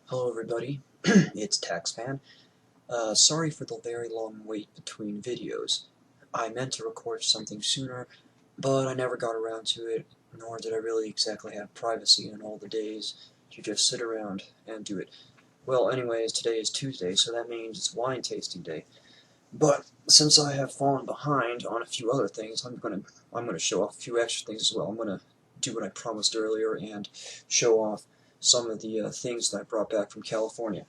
Hello everybody, it's Taxman. Sorry for the very long wait between videos. I meant to record something sooner, but I never got around to it, nor did I really exactly have privacy in all the days to just sit around and do it. Well, anyways, today is Tuesday, so that means it's wine tasting day. But since I have fallen behind on a few other things, I'm gonna show off a few extra things as well. I'm gonna do what I promised earlier and show off some of the things that I brought back from California.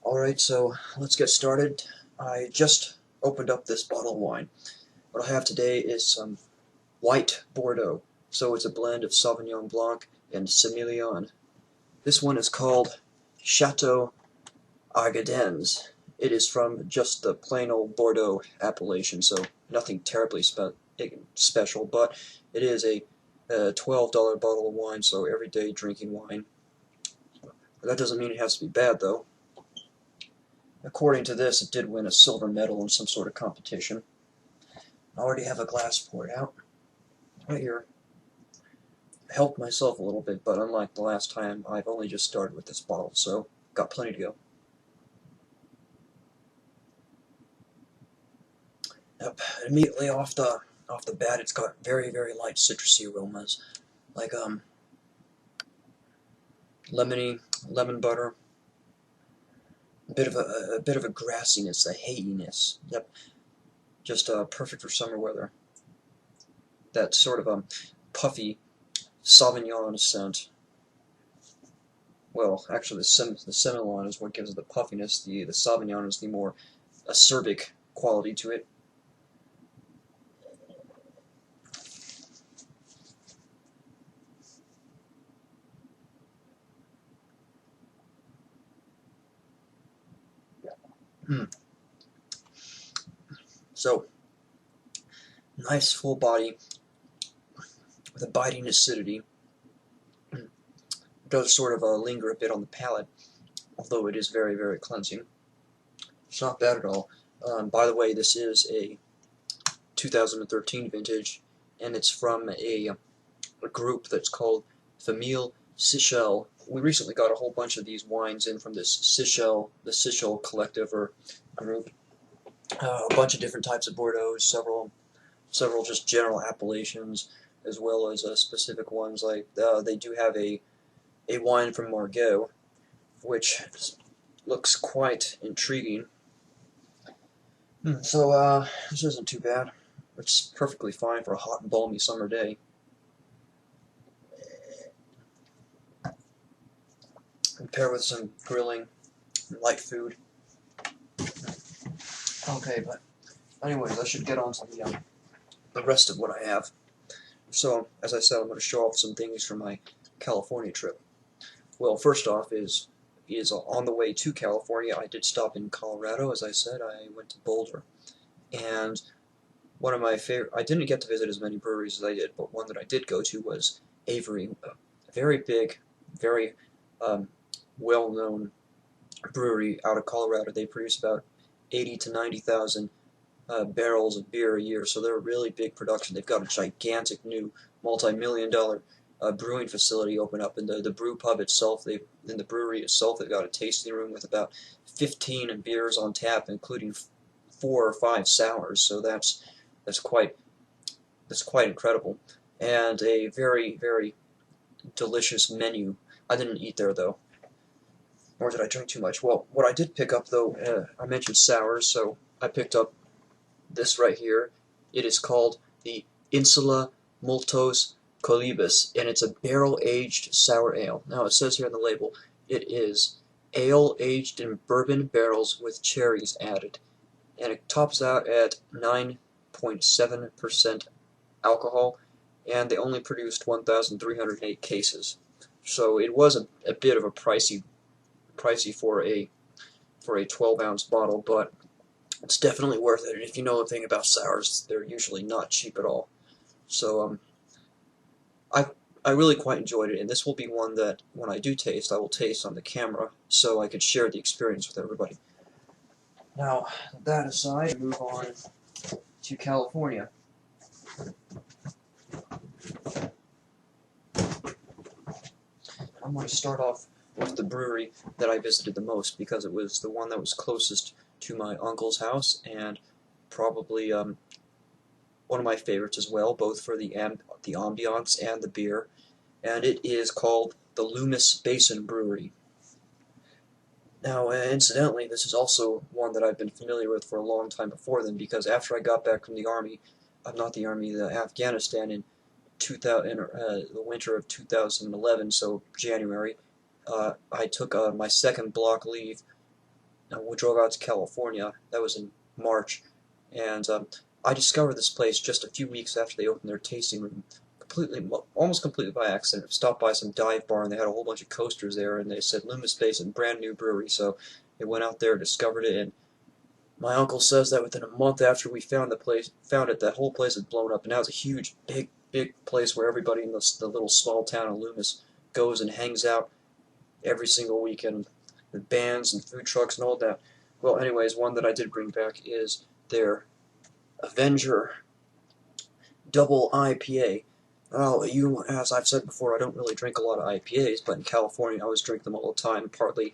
Alright, so let's get started. I just opened up this bottle of wine. What I have today is some white Bordeaux. So it's a blend of Sauvignon Blanc and Semillon. This one is called Chateau Argadens. It is from just the plain old Bordeaux appellation, so nothing terribly special, but it is a $12 bottle of wine, so everyday drinking wine. That doesn't mean it has to be bad, though. According to this, it did win a silver medal in some sort of competition. I already have a glass poured out. Right here. I helped myself a little bit, but unlike the last time, I've only just started with this bottle, so got plenty to go. Yep, immediately off the bat, it's got very, very light citrusy aromas, like lemon butter, a bit of a grassiness, a hayiness. Yep, just perfect for summer weather. That sort of puffy Sauvignon scent. Well, actually, the Semillon is what gives it the puffiness. The Sauvignon is the more acerbic quality to it. So, nice full body with a biting acidity. It does sort of linger a bit on the palate, although it is very, very cleansing. It's not bad at all. By the way, this is a 2013 vintage, and it's from a group that's called Famille Sichel. We recently got a whole bunch of these wines in from this the Sichel collective or group. A bunch of different types of Bordeaux, several just general appellations, as well as specific ones. Like they do have a wine from Margaux, which looks quite intriguing. So this isn't too bad. It's perfectly fine for a hot and balmy summer day. Compare with some grilling and light food. Okay, but anyways, I should get on to the rest of what I have. So, as I said, I'm going to show off some things from my California trip. Well, first off is on the way to California, I did stop in Colorado. As I said, I went to Boulder. And one of my favorite, I didn't get to visit as many breweries as I did, but one that I did go to was Avery, a very big, very well-known brewery out of Colorado. They produce about 80 to 90,000 barrels of beer a year, so they're a really big production. They've got a gigantic new multi-million-dollar brewing facility open up in the brew pub itself. In the brewery itself, they've got a tasting room with about 15 beers on tap, including 4 or 5 sours. So that's quite incredible, and a very, very delicious menu. I didn't eat there though, nor did I drink too much. Well, what I did pick up though, I mentioned sours, so I picked up this right here. It is called the Insula Multos Colibus, and it's a barrel-aged sour ale. Now, it says here on the label, it is ale aged in bourbon barrels with cherries added, and it tops out at 9.7% alcohol, and they only produced 1,308 cases. So it was a bit of a pricey for a 12-ounce bottle, but it's definitely worth it. And if you know a thing about sours, they're usually not cheap at all. So I really quite enjoyed it, and this will be one that when I do taste, I will taste on the camera, so I could share the experience with everybody. Now, that aside, move on to California. I'm going to start off was the brewery that I visited the most because it was the one that was closest to my uncle's house, and probably one of my favorites as well, both for the ambiance and the beer. And it is called the Loomis Basin Brewery. Now, incidentally, this is also one that I've been familiar with for a long time before then, because after I got back from the Army, the Afghanistan in the winter of 2011, so January, I took my second block leave. We drove out to California. That was in March, and I discovered this place just a few weeks after they opened their tasting room, almost completely by accident. I stopped by some dive bar, and they had a whole bunch of coasters there, and they said Loomis Basin, brand new brewery. So they went out there, discovered it, and my uncle says that within a month after we found it, that whole place had blown up, and now it's a huge, big place where everybody in the little small town of Loomis goes and hangs out every single weekend with bands and food trucks and all that. Well, anyways, one that I did bring back is their Avenger Double IPA. As I've said before, I don't really drink a lot of IPAs, but in California I always drink them all the time, partly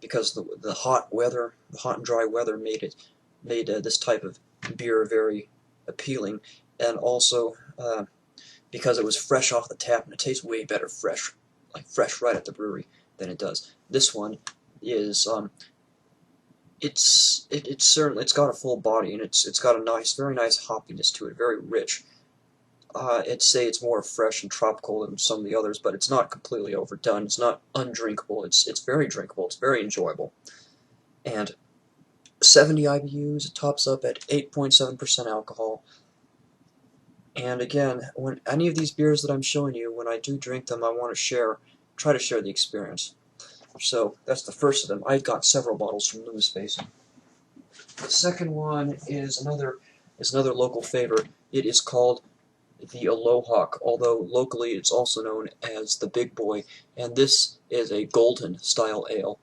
because the hot and dry weather made this type of beer very appealing, and also because it was fresh off the tap, and it tastes way better fresh right at the brewery than it does. This one is it's got a full body, and it's got a very nice hoppiness to it, very rich. I'd say it's more fresh and tropical than some of the others, but it's not completely overdone. It's not undrinkable. It's very drinkable. It's very enjoyable. And 70 IBUs. It tops up at 8.7% alcohol. And again, when any of these beers that I'm showing you, when I do drink them, I want to try to share the experience. So that's the first of them. I got several bottles from Loomis Basin. The second one is another local favorite. It is called the Aloha, although locally it's also known as the Big Boy, and this is a golden style ale.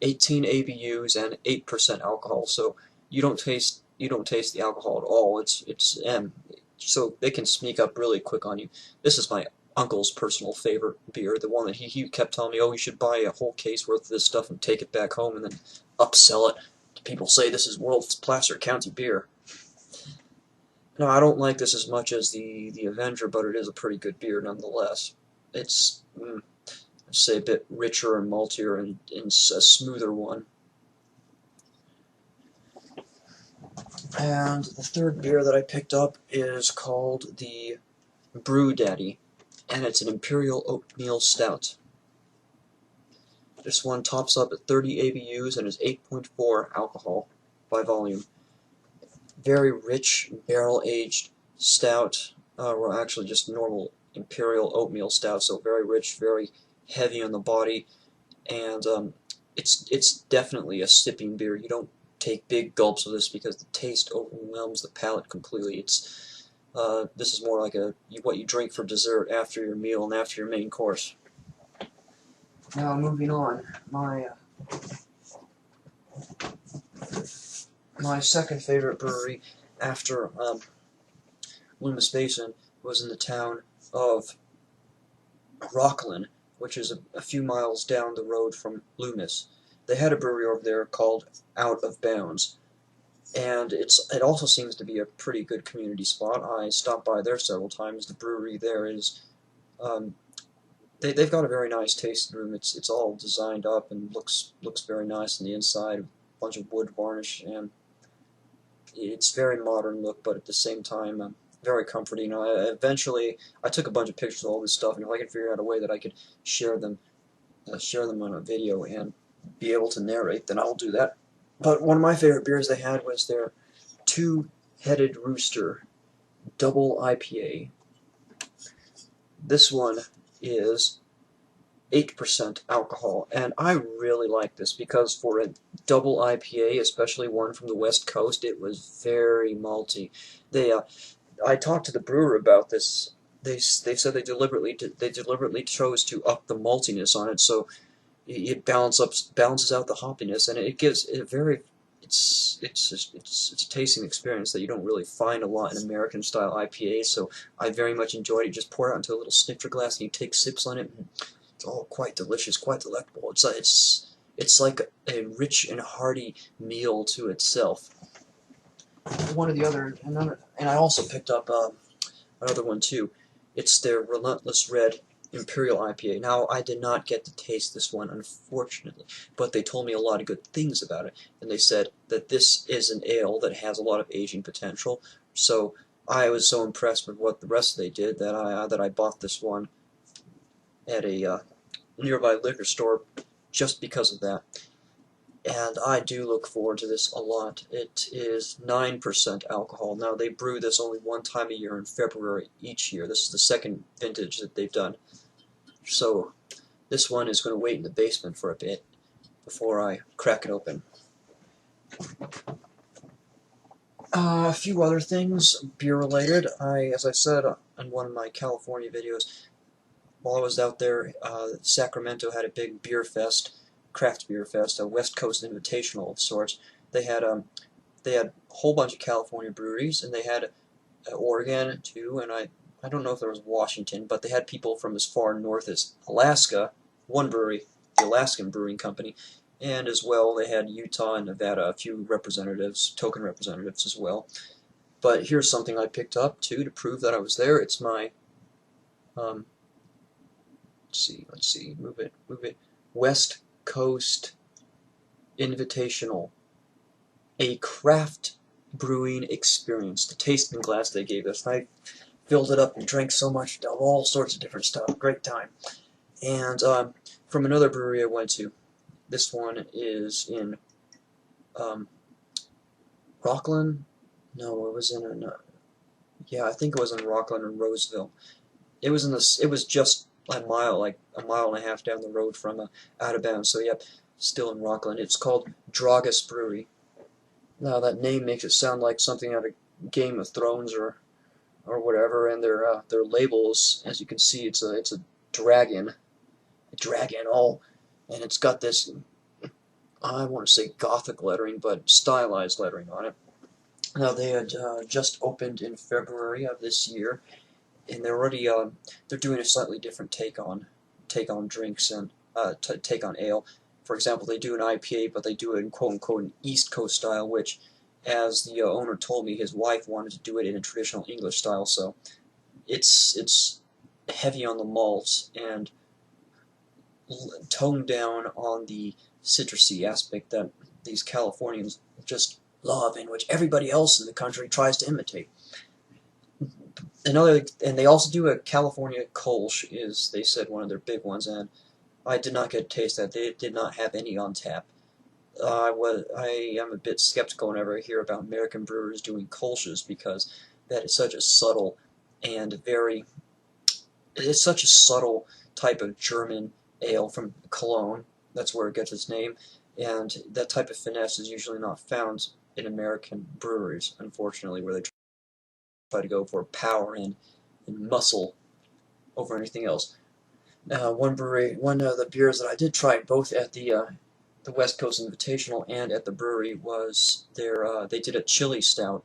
18 ABUs and 8% alcohol, so you don't taste the alcohol at all. So they can sneak up really quick on you. This is my uncle's personal favorite beer, the one that he kept telling me, oh, you should buy a whole case worth of this stuff and take it back home and then upsell it to people. Say this is World's Placer County beer. Now, I don't like this as much as the Avenger, but it is a pretty good beer nonetheless. It's, I'd say, a bit richer and maltier and a smoother one. And the third beer that I picked up is called the Brew Daddy, and it's an Imperial Oatmeal Stout. This one tops up at 30 ABUs and is 8.4 alcohol by volume. Very rich, barrel-aged stout, well, actually just normal Imperial Oatmeal Stout, so very rich, very heavy on the body, and it's definitely a sipping beer. You don't take big gulps of this because the taste overwhelms the palate completely. This is more like what you drink for dessert after your meal and after your main course. Now, moving on, my second favorite brewery after Loomis Basin was in the town of Rockland, which is a few miles down the road from Loomis. They had a brewery over there called Out of Bounds, and it also seems to be a pretty good community spot. I stopped by there several times. The brewery there is they've got a very nice tasting room. It's all designed up and looks very nice on the inside. A bunch of wood varnish, and it's very modern look, but at the same time very comforting. Eventually, I took a bunch of pictures of all this stuff, and if I could figure out a way that I could share them on a video and be able to narrate, then I'll do that. But one of my favorite beers they had was their Two-Headed Rooster Double IPA. This one is 8% alcohol, and I really like this because for a double IPA, especially one from the West Coast, it was very malty. I talked to the brewer about this. They said they deliberately chose to up the maltiness on it, so it balances out the hoppiness, and it gives it a very it's a tasting experience that you don't really find a lot in American style IPAs. So I very much enjoyed it. You just pour it out into a little snifter glass and you take sips on it. And It's all quite delicious, quite delectable. It's like a rich and hearty meal to itself. One of the other, and I also picked up another one too. It's their Relentless Red Imperial IPA. Now, I did not get to taste this one, unfortunately, but they told me a lot of good things about it, and they said that this is an ale that has a lot of aging potential. So I was so impressed with what the rest they did that I bought this one at a nearby liquor store just because of that. And I do look forward to this a lot. It is 9% alcohol. Now, they brew this only one time a year in February each year. This is the second vintage that they've done. So this one is going to wait in the basement for a bit before I crack it open. A few other things, beer-related. As I said in one of my California videos, while I was out there, Sacramento had a big beer fest, craft beer fest, a West Coast Invitational of sorts. They had a whole bunch of California breweries, and they had Oregon too, and I don't know if there was Washington, but they had people from as far north as Alaska, one brewery, the Alaskan Brewing Company, and as well they had Utah and Nevada, a few representatives, token representatives as well. But here's something I picked up too to prove that I was there. It's my let's see, move it. West Coast Invitational, a craft brewing experience. The tasting glass they gave us, I filled it up and drank so much of all sorts of different stuff. Great time. And from another brewery I went to, this one is in Rockland. No, it was in yeah, I think it was in Rockland and Roseville. It was in this. It was just a mile, like a mile and a half down the road from out of bounds. So yep, still in Rockland. It's called Dragas Brewery. Now that name makes it sound like something out of Game of Thrones or whatever. And their labels, as you can see, it's a dragon, and it's got this, I want to say Gothic lettering, but stylized lettering on it. Now they had just opened in February of this year, and they're already they're doing a slightly different take on drinks and take on ale. For example, they do an IPA, but they do it in quote-unquote an East Coast style, which, as the owner told me, his wife wanted to do it in a traditional English style. So it's heavy on the malts and toned down on the citrusy aspect that these Californians just love, and which everybody else in the country tries to imitate. And they also do a California Kolsch, is, they said, one of their big ones, and I did not get to taste that. They did not have any on tap. I am a bit skeptical whenever I hear about American brewers doing Kolsches, because that is such a subtle and it's such a subtle type of German ale from Cologne. That's where it gets its name, and that type of finesse is usually not found in American breweries, unfortunately, where they try to go for power and muscle over anything else. One of the beers that I did try both at the West Coast Invitational and at the brewery was they did a chili stout.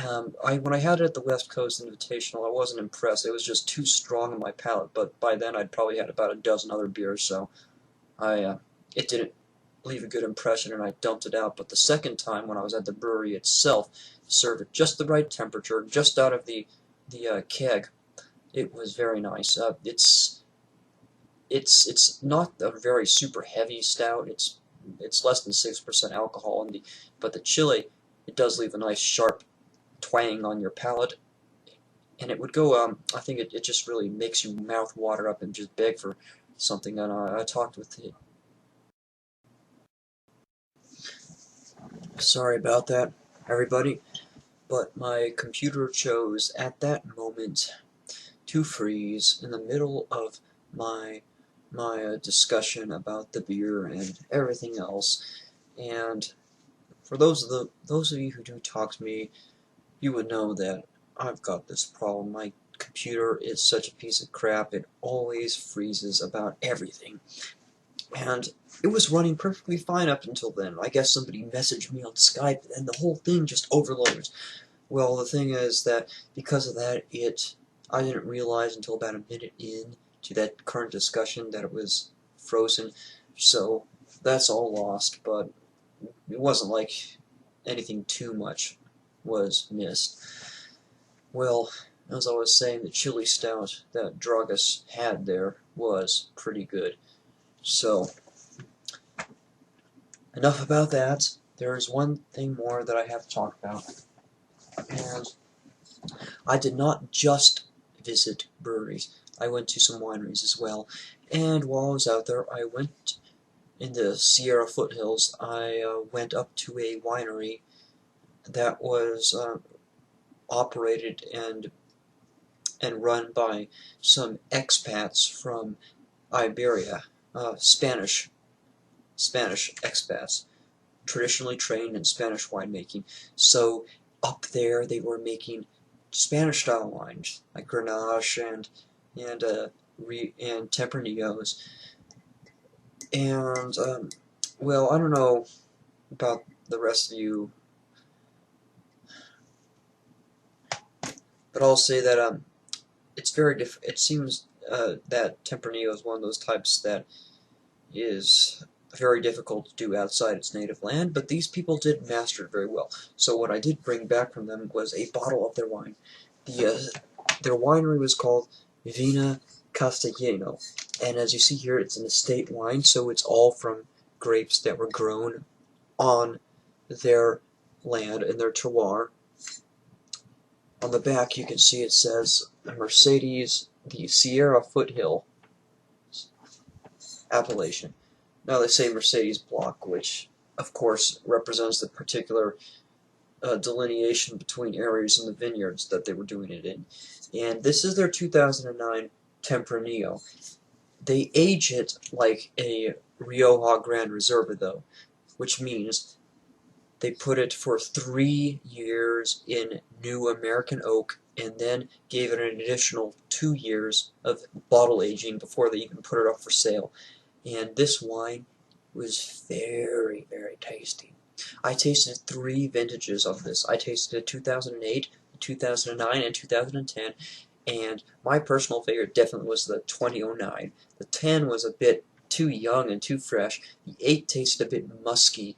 When I had it at the West Coast Invitational, I wasn't impressed. It was just too strong on my palate, but by then I'd probably had about a dozen other beers, so it didn't leave a good impression, and I dumped it out. But the second time, when I was at the brewery itself, served at just the right temperature, just out of the keg, it was very nice. It's not a very super heavy stout. It's less than 6% alcohol, but the chili, it does leave a nice sharp twang on your palate, and it would go. I think it just really makes your mouth water up and just beg for something. And I talked with it. Sorry about that, everybody, but my computer chose at that moment to freeze in the middle of my discussion about the beer and everything else. And for those of you who do talk to me, you would know that I've got this problem. My computer is such a piece of crap. It always freezes about everything. And it was running perfectly fine up until then. I guess somebody messaged me on Skype, and the whole thing just overloads. Well, the thing is that because of that, I didn't realize until about a minute in to that current discussion that it was frozen, so that's all lost, but it wasn't like anything too much was missed. Well, as I was saying, the chili stout that Dragus had there was pretty good. So, enough about that. There is one thing more that I have to talk about. And I did not just visit breweries. I went to some wineries as well. And while I was out there, I went in the Sierra foothills. I went up to a winery that was operated and run by some expats from Iberia, Spanish expats, traditionally trained in Spanish winemaking. So up there they were making Spanish-style wines like Grenache and Tempranillos. And well, I don't know about the rest of you, but I'll say that it's very it seems that Tempranillo is one of those types that is very difficult to do outside its native land, but these people did master it very well. So what I did bring back from them was a bottle of their wine. Their winery was called Vina Castellano, and as you see here, it's an estate wine, so it's all from grapes that were grown on their land, in their terroir. On the back you can see it says Mercedes, the Sierra Foothill appellation. Now they say Mercedes block, which of course represents the particular delineation between areas in the vineyards that they were doing it in. And this is their 2009 Tempranillo. They age it like a Rioja Grand Reserva though, which means they put it for 3 years in new American oak and then gave it an additional 2 years of bottle aging before they even put it up for sale. And this wine was very, very tasty. I tasted 3 vintages of this. I tasted 2008, 2009, and 2010, and my personal favorite definitely was the 2009. The 10 was a bit too young and too fresh. The 8 tasted a bit musky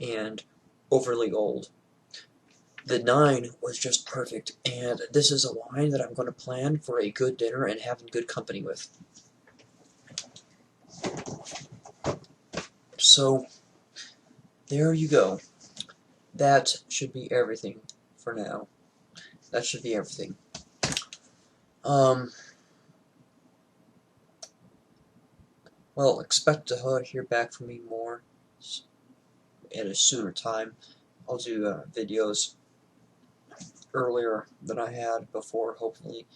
and overly old. The 9 was just perfect, and this is a wine that I'm going to plan for a good dinner and having good company with. So, there you go. That should be everything for now. That should be everything. Well, expect to hear back from me more at a sooner time. I'll do videos earlier than I had before, hopefully,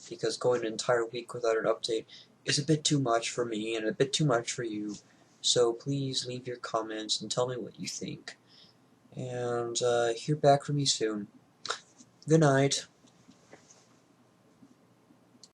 because going an entire week without an update is a bit too much for me and a bit too much for you. So please leave your comments and tell me what you think. And hear back from me soon. Good night.